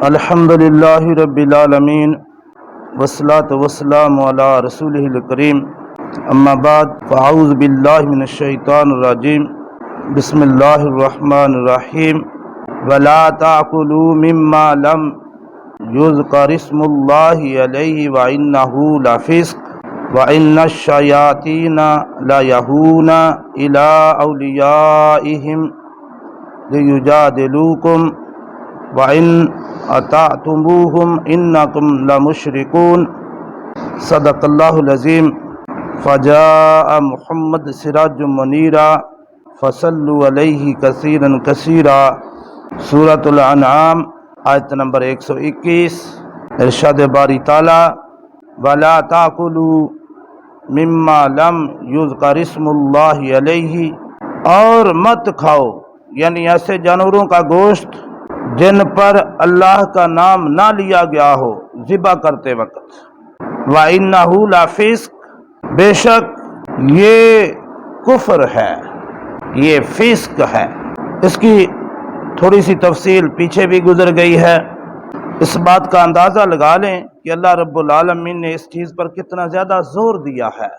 الحمد للہ رب العالمین والصلاة والسلام علی رسولہ الکریم اما بعد فاعوذ باللہ من الشیطان الرجیم بسم اللہ الرحمن الرحیم ولا تأکلوا مما لم یذکر اسم اللہ علیہ وإنہ لفسق وإن الشیاطین لیہون الی اولیائہم لیجادلوکم وَإِنْ أَطَعْتُمُوهُمْ إِنَّكُمْ لَمُشْرِكُونَ صدق اللہ العظیم فجاء محمد سراج منیرا فصلوا علیہ کثیرا کثیرا سورۃ الانعام آیت نمبر 121 ارشاد باری تعالی وَلَا تَأْكُلُوا مِمَّا لَمْ يُذْكَرِ اسْمُ اللَّهِ عَلَيْهِ، اور مت کھاؤ یعنی ایسے جانوروں کا گوشت جن پر اللہ کا نام نہ لیا گیا ہو ذبح کرتے وقت۔ وَإِنَّهُ لَفِسْقٌ، بے شک یہ کفر ہے، یہ فسق ہے۔ اس کی تھوڑی سی تفصیل پیچھے بھی گزر گئی ہے۔ اس بات کا اندازہ لگا لیں کہ اللہ رب العالمین نے اس چیز پر کتنا زیادہ زور دیا ہے،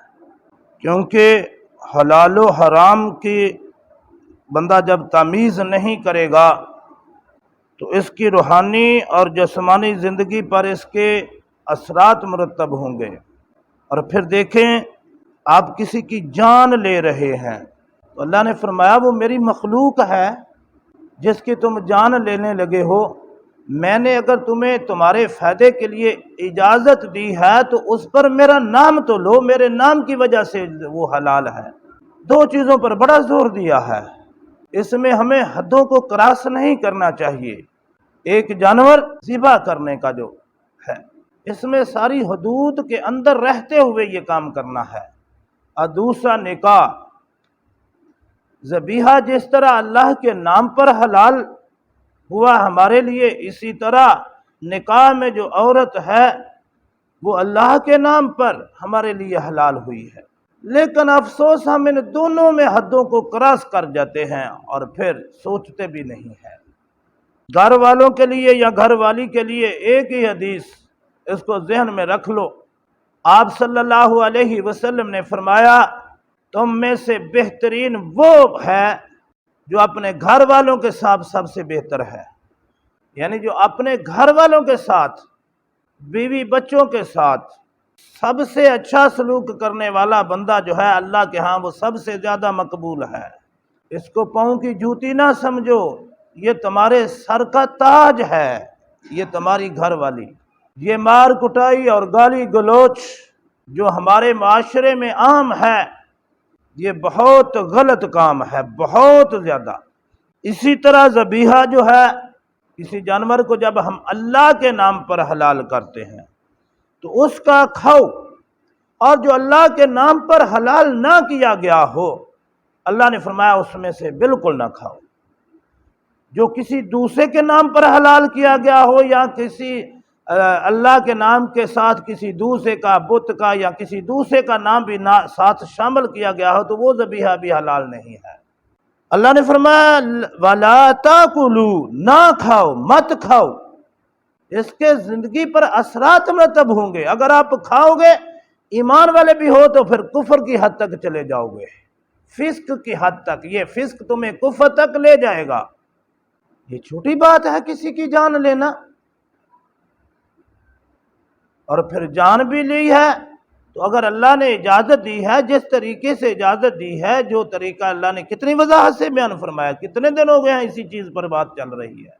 کیونکہ حلال و حرام کی بندہ جب تمیز نہیں کرے گا تو اس کی روحانی اور جسمانی زندگی پر اس کے اثرات مرتب ہوں گے۔ اور پھر دیکھیں آپ کسی کی جان لے رہے ہیں تو اللہ نے فرمایا وہ میری مخلوق ہے جس کی تم جان لینے لگے ہو، میں نے اگر تمہیں تمہارے فائدے کے لیے اجازت دی ہے تو اس پر میرا نام تو لو، میرے نام کی وجہ سے وہ حلال ہے۔ دو چیزوں پر بڑا زور دیا ہے، اس میں ہمیں حدوں کو کراس نہیں کرنا چاہیے۔ ایک جانور ذبح کرنے کا جو ہے اس میں ساری حدود کے اندر رہتے ہوئے یہ کام کرنا ہے، اور دوسرا نکاح، ذبیحہ جس طرح اللہ کے نام پر حلال ہوا ہمارے لیے، اسی طرح نکاح میں جو عورت ہے وہ اللہ کے نام پر ہمارے لیے حلال ہوئی ہے۔ لیکن افسوس ہم ان دونوں میں حدوں کو کراس کر جاتے ہیں اور پھر سوچتے بھی نہیں ہیں۔ گھر والوں کے لیے یا گھر والی کے لیے ایک ہی حدیث، اس کو ذہن میں رکھ لو۔ آپ صلی اللہ علیہ وسلم نے فرمایا تم میں سے بہترین وہ ہے جو اپنے گھر والوں کے ساتھ سب سے بہتر ہے، یعنی جو اپنے گھر والوں کے ساتھ، بیوی بچوں کے ساتھ سب سے اچھا سلوک کرنے والا بندہ جو ہے اللہ کے ہاں وہ سب سے زیادہ مقبول ہے۔ اس کو پاؤں کی جوتی نہ سمجھو، یہ تمہارے سر کا تاج ہے، یہ تمہاری گھر والی۔ یہ مار کٹائی اور گالی گلوچ جو ہمارے معاشرے میں عام ہے یہ بہت غلط کام ہے، بہت زیادہ۔ اسی طرح ذبیحہ جو ہے، کسی جانور کو جب ہم اللہ کے نام پر حلال کرتے ہیں تو اس کا کھاؤ، اور جو اللہ کے نام پر حلال نہ کیا گیا ہو اللہ نے فرمایا اس میں سے بالکل نہ کھاؤ۔ جو کسی دوسرے کے نام پر حلال کیا گیا ہو یا کسی اللہ کے نام کے ساتھ کسی دوسرے کا، بت کا یا کسی دوسرے کا نام بھی ساتھ شامل کیا گیا ہو تو وہ ذبیحہ بھی حلال نہیں ہے۔ اللہ نے فرمایا وَلَا تَأْكُلُوا، نہ کھاؤ، مت کھاؤ، اس کے زندگی پر اثرات مرتب ہوں گے۔ اگر آپ کھاؤ گے ایمان والے بھی ہو تو پھر کفر کی حد تک چلے جاؤ گے، فسق کی حد تک۔ یہ فسق تمہیں کفر تک لے جائے گا۔ یہ چھوٹی بات ہے کسی کی جان لینا، اور پھر جان بھی لی ہے تو اگر اللہ نے اجازت دی ہے، جس طریقے سے اجازت دی ہے، جو طریقہ اللہ نے کتنی وضاحت سے بیان فرمایا، کتنے دن ہو گئے ہیں اسی چیز پر بات چل رہی ہے۔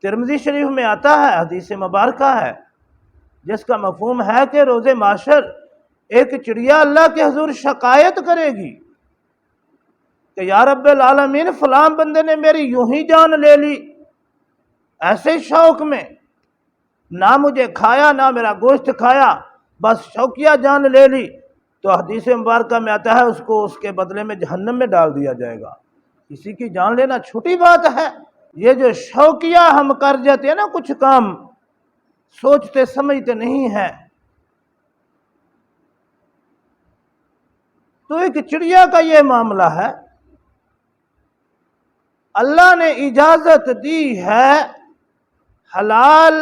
ترمذی شریف میں آتا ہے، حدیث مبارکہ ہے جس کا مفہوم ہے کہ روز محشر ایک چڑیا اللہ کے حضور شکایت کرے گی کہ یا رب العالمین فلاں بندے نے میری یوں ہی جان لے لی، ایسے شوق میں، نہ مجھے کھایا نہ میرا گوشت کھایا، بس شوقیہ جان لے لی۔ تو حدیث مبارکہ میں آتا ہے اس کو اس کے بدلے میں جہنم میں ڈال دیا جائے گا۔ کسی کی جان لینا چھوٹی بات ہے؟ یہ جو شوقیہ ہم کر جاتے ہیں نا کچھ کام، سوچتے سمجھتے نہیں ہیں۔ تو ایک چڑیا کا یہ معاملہ ہے، اللہ نے اجازت دی ہے حلال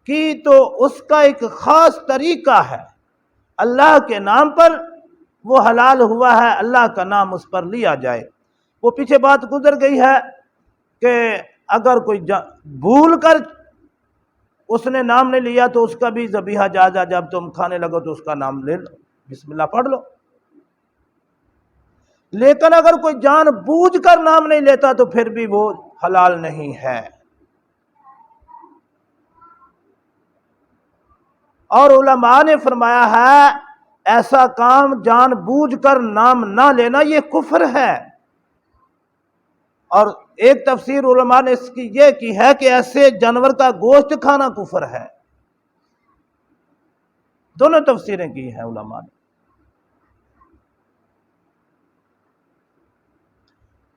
کی تو اس کا ایک خاص طریقہ ہے، اللہ کے نام پر وہ حلال ہوا ہے، اللہ کا نام اس پر لیا جائے۔ وہ پیچھے بات گزر گئی ہے کہ اگر کوئی بھول کر اس نے نام نہیں لیا تو اس کا بھی ذبیحہ جائز ہے، جب تم کھانے لگو تو اس کا نام لے لو، بسم اللہ پڑھ لو۔ لیکن اگر کوئی جان بوجھ کر نام نہیں لیتا تو پھر بھی وہ حلال نہیں ہے۔ اور علماء نے فرمایا ہے ایسا کام جان بوجھ کر نام نہ لینا یہ کفر ہے۔ اور ایک تفسیر علماء نے اس کی یہ کی ہے کہ ایسے جانور کا گوشت کھانا کفر ہے۔ دونوں تفسیریں کی ہیں علماء نے۔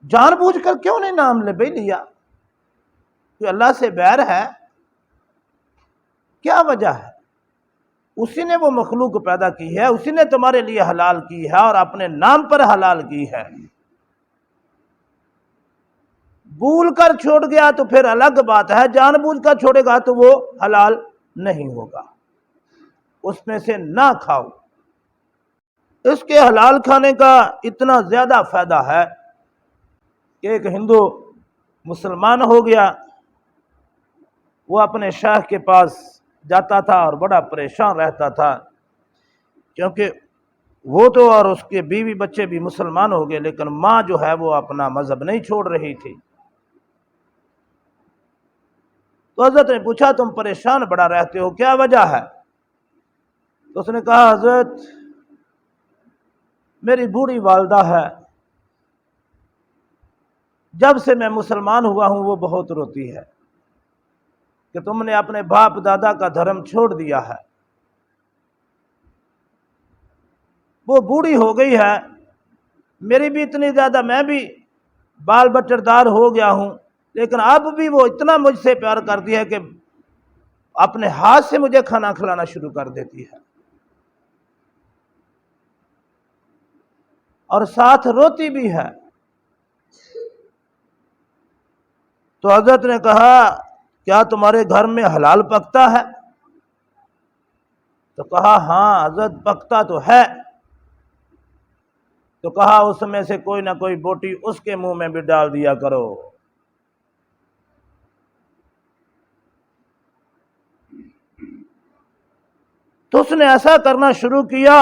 جان بوجھ کر کیوں نہیں نام لے بھائی لیا؟ کہ اللہ سے بیر ہے، کیا وجہ ہے؟ اسی نے وہ مخلوق پیدا کی ہے، اسی نے تمہارے لیے حلال کی ہے اور اپنے نام پر حلال کی ہے۔ بھول کر چھوڑ گیا تو پھر الگ بات ہے، جان بوجھ کر چھوڑے گا تو وہ حلال نہیں ہوگا، اس میں سے نہ کھاؤ۔ اس کے حلال کھانے کا اتنا زیادہ فائدہ ہے کہ ایک ہندو مسلمان ہو گیا، وہ اپنے شیخ کے پاس جاتا تھا اور بڑا پریشان رہتا تھا، کیونکہ وہ تو اور اس کے بیوی بچے بھی مسلمان ہو گئے، لیکن ماں جو ہے وہ اپنا مذہب نہیں چھوڑ رہی تھی۔ تو حضرت نے پوچھا تم پریشان بڑا رہتے ہو، کیا وجہ ہے؟ تو اس نے کہا حضرت میری بوڑھی والدہ ہے، جب سے میں مسلمان ہوا ہوں وہ بہت روتی ہے کہ تم نے اپنے باپ دادا کا دھرم چھوڑ دیا ہے۔ وہ بوڑھی ہو گئی ہے، میری بھی اتنی زیادہ، میں بھی بال بچڑدار ہو گیا ہوں، لیکن اب بھی وہ اتنا مجھ سے پیار کرتی ہے کہ اپنے ہاتھ سے مجھے کھانا کھلانا شروع کر دیتی ہے اور ساتھ روتی بھی ہے۔ تو حضرت نے کہا کیا تمہارے گھر میں حلال پکتا ہے؟ تو کہا ہاں حضرت پکتا تو ہے۔ تو کہا اس میں سے کوئی نہ کوئی بوٹی اس کے منہ میں بھی ڈال دیا کرو۔ تو اس نے ایسا کرنا شروع کیا،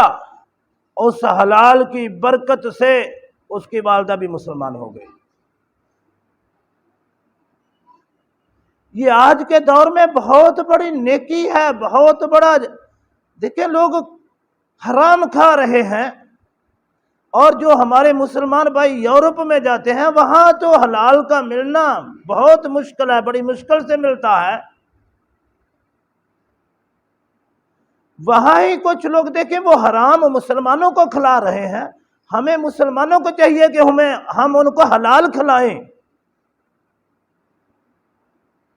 اس حلال کی برکت سے اس کی والدہ بھی مسلمان ہو گئی۔ یہ آج کے دور میں بہت بڑی نیکی ہے، بہت بڑا، دیکھیں لوگ حرام کھا رہے ہیں، اور جو ہمارے مسلمان بھائی یورپ میں جاتے ہیں وہاں تو حلال کا ملنا بہت مشکل ہے، بڑی مشکل سے ملتا ہے۔ وہاں ہی کچھ لوگ دیکھیں وہ حرام مسلمانوں کو کھلا رہے ہیں، ہمیں مسلمانوں کو چاہیے کہ ہم ان کو حلال کھلائیں۔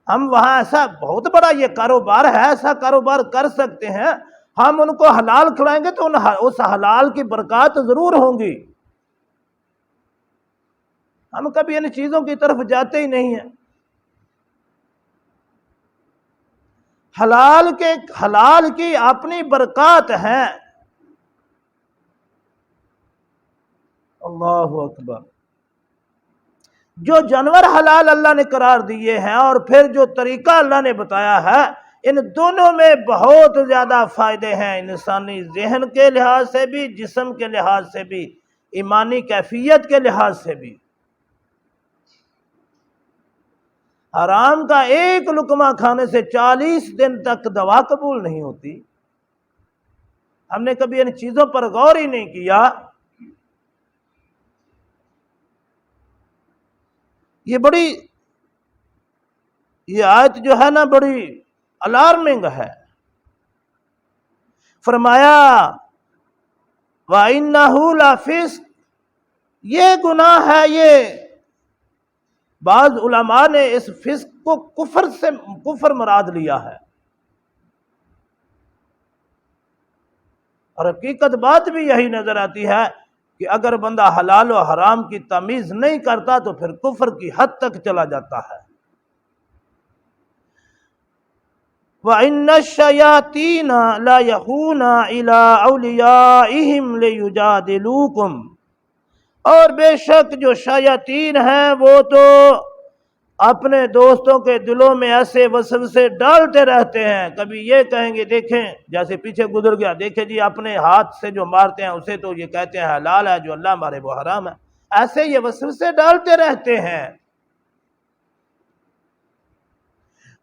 ہم وہاں ایسا بہت بڑا یہ کاروبار ہے، ایسا کاروبار کر سکتے ہیں، ہم ان کو حلال کھلائیں گے تو اس حلال کی برکات ضرور ہوں گی۔ ہم کبھی ان چیزوں کی طرف جاتے ہی نہیں ہیں۔ حلال کی اپنی برکات ہیں۔ اللہ اکبر۔ جو جانور حلال اللہ نے قرار دیے ہیں اور پھر جو طریقہ اللہ نے بتایا ہے، ان دونوں میں بہت زیادہ فائدے ہیں، انسانی ذہن کے لحاظ سے بھی، جسم کے لحاظ سے بھی، ایمانی کیفیت کے لحاظ سے بھی۔ حرام کا ایک لقمہ کھانے سے 40 دن تک دوا قبول نہیں ہوتی۔ ہم نے کبھی ان چیزوں پر غور ہی نہیں کیا۔ یہ آیت جو ہے نا بڑی الارمنگ ہے۔ فرمایا وَإِنَّهُ لَفِسْقٌ، یہ گناہ ہے۔ یہ بعض علماء نے اس فسق کو کفر مراد لیا ہے، اور حقیقت بات بھی یہی نظر آتی ہے کہ اگر بندہ حلال و حرام کی تمیز نہیں کرتا تو پھر کفر کی حد تک چلا جاتا ہے۔ وَإِنَّ الشَّيَاطِينَ لَيُوحُونَ إِلَىٰ أَوْلِيَائِهِمْ لِيُجَادِلُوكُمْ، اور بے شک جو شیاطین ہیں وہ تو اپنے دوستوں کے دلوں میں ایسے وسوسے ڈالتے رہتے ہیں، کبھی یہ کہیں گے دیکھیں جیسے پیچھے گزر گیا، دیکھیں جی اپنے ہاتھ سے جو مارتے ہیں اسے تو یہ کہتے ہیں حلال ہے، جو اللہ مارے وہ حرام ہے، ایسے یہ وسوسے ڈالتے رہتے ہیں۔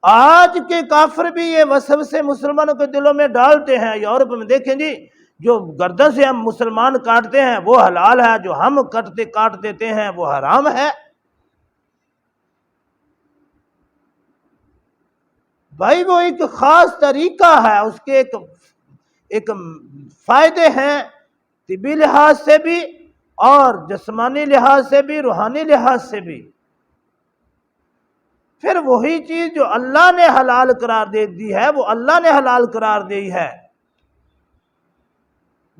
آج کے کافر بھی یہ وسوسے مسلمانوں کے دلوں میں ڈالتے ہیں۔ یورپ میں دیکھیں جی جو گردن سے ہم مسلمان کاٹتے ہیں وہ حلال ہے، جو ہم کاٹ دیتے ہیں وہ حرام ہے۔ بھائی وہ ایک خاص طریقہ ہے، اس کے ایک فائدے ہیں طبی لحاظ سے بھی اور جسمانی لحاظ سے بھی، روحانی لحاظ سے بھی۔ پھر وہی چیز جو اللہ نے حلال قرار دے دی ہے، وہ اللہ نے حلال قرار دی ہے،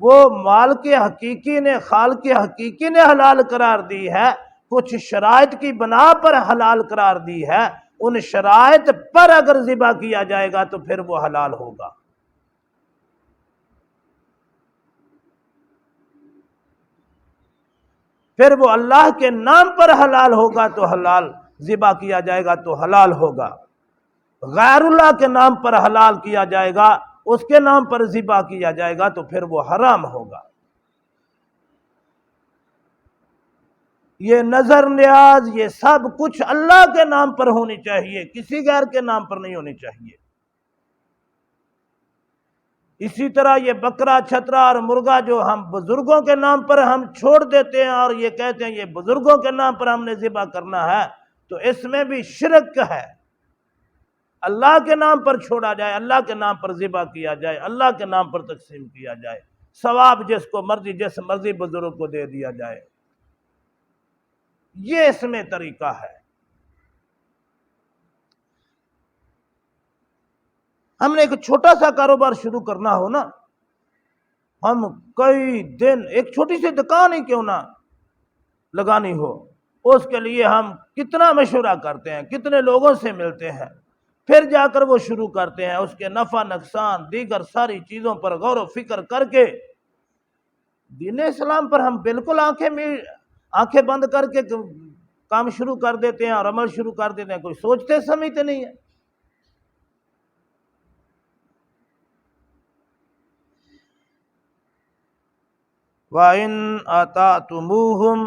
وہ مالک حقیقی نے، خالق حقیقی نے حلال قرار دی ہے، کچھ شرائط کی بنا پر حلال قرار دی ہے، ان شرائط پر اگر ذبح کیا جائے گا تو پھر وہ حلال ہوگا۔ پھر وہ اللہ کے نام پر حلال ہوگا تو حلال، ذبح کیا جائے گا تو حلال ہوگا۔ غیر اللہ کے نام پر حلال کیا جائے گا، اس کے نام پر ذبح کیا جائے گا تو پھر وہ حرام ہوگا۔ یہ نظر نیاز، یہ سب کچھ اللہ کے نام پر ہونی چاہیے، کسی غیر کے نام پر نہیں ہونی چاہیے۔ اسی طرح یہ بکرا، چھترا اور مرغا جو ہم بزرگوں کے نام پر ہم چھوڑ دیتے ہیں اور یہ کہتے ہیں یہ بزرگوں کے نام پر ہم نے ذبح کرنا ہے، تو اس میں بھی شرک ہے۔ اللہ کے نام پر چھوڑا جائے، اللہ کے نام پر ذبح کیا جائے، اللہ کے نام پر تقسیم کیا جائے، ثواب جس کو مرضی، جس مرضی بزرگ کو دے دیا جائے، یہ اس میں طریقہ ہے۔ ہم نے ایک چھوٹا سا کاروبار شروع کرنا ہو نا، ہم کئی دن ایک چھوٹی سی دکان ہی کیوں نہ لگانی ہو، اس کے لیے ہم کتنا مشورہ کرتے ہیں، کتنے لوگوں سے ملتے ہیں، پھر جا کر وہ شروع کرتے ہیں، اس کے نفع نقصان دیگر ساری چیزوں پر غور و فکر کر کے دین اسلام پر ہم بالکل آنکھیں بند کر کے کام شروع کر دیتے ہیں اور عمل شروع کر دیتے ہیں، کوئی سوچتے سمجھتے نہیں ہے۔ وَإِنْ أَطَعْتُمُوهُمْ،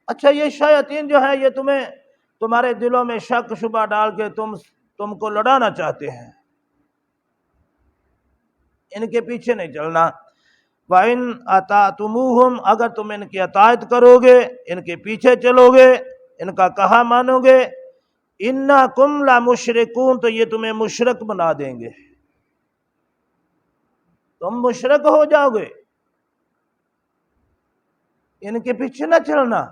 اچھا یہ شیاطین جو ہے یہ تمہارے دلوں میں شک شبہ ڈال کے تم کو لڑانا چاہتے ہیں، ان کے پیچھے نہیں چلنا۔ وَإِنْ أَطَعْتُمُوهُمْ، اگر تم ان کی اطاعت کرو گے، ان کے پیچھے چلو گے، ان کا کہا مانو گے، إِنَّكُمْ لَمُشْرِكُونَ، تو یہ تمہیں مشرک بنا دیں گے، تم مشرک ہو جاؤ گے، ان کے پیچھے نہ چلنا۔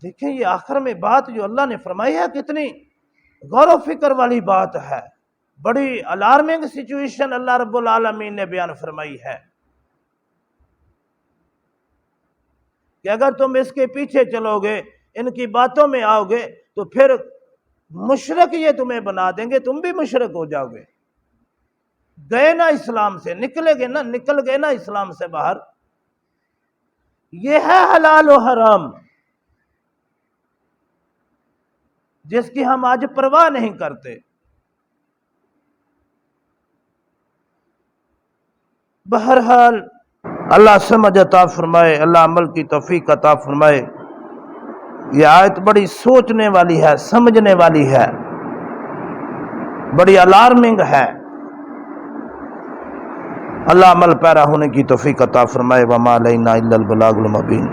دیکھیں یہ آخر میں بات جو اللہ نے فرمائی ہے کتنی غور و فکر والی بات ہے، بڑی الارمنگ سچویشن اللہ رب العالمین نے بیان فرمائی ہے کہ اگر تم اس کے پیچھے چلو گے، ان کی باتوں میں آؤ گے تو پھر مشرک یہ تمہیں بنا دیں گے، تم بھی مشرک ہو جاؤ گے، گئے نا اسلام سے، نکل گئے نا اسلام سے باہر۔ یہ ہے حلال و حرام جس کی ہم آج پرواہ نہیں کرتے۔ بہرحال اللہ سمجھ عطا فرمائے، اللہ عمل کی توفیق عطا فرمائے۔ یہ آیت بڑی سوچنے والی ہے، سمجھنے والی ہے، بڑی الارمنگ ہے۔ اللہ عمل پیرا ہونے کی توفیق عطا فرمائے۔ وما علینا الا البلاغ المبین۔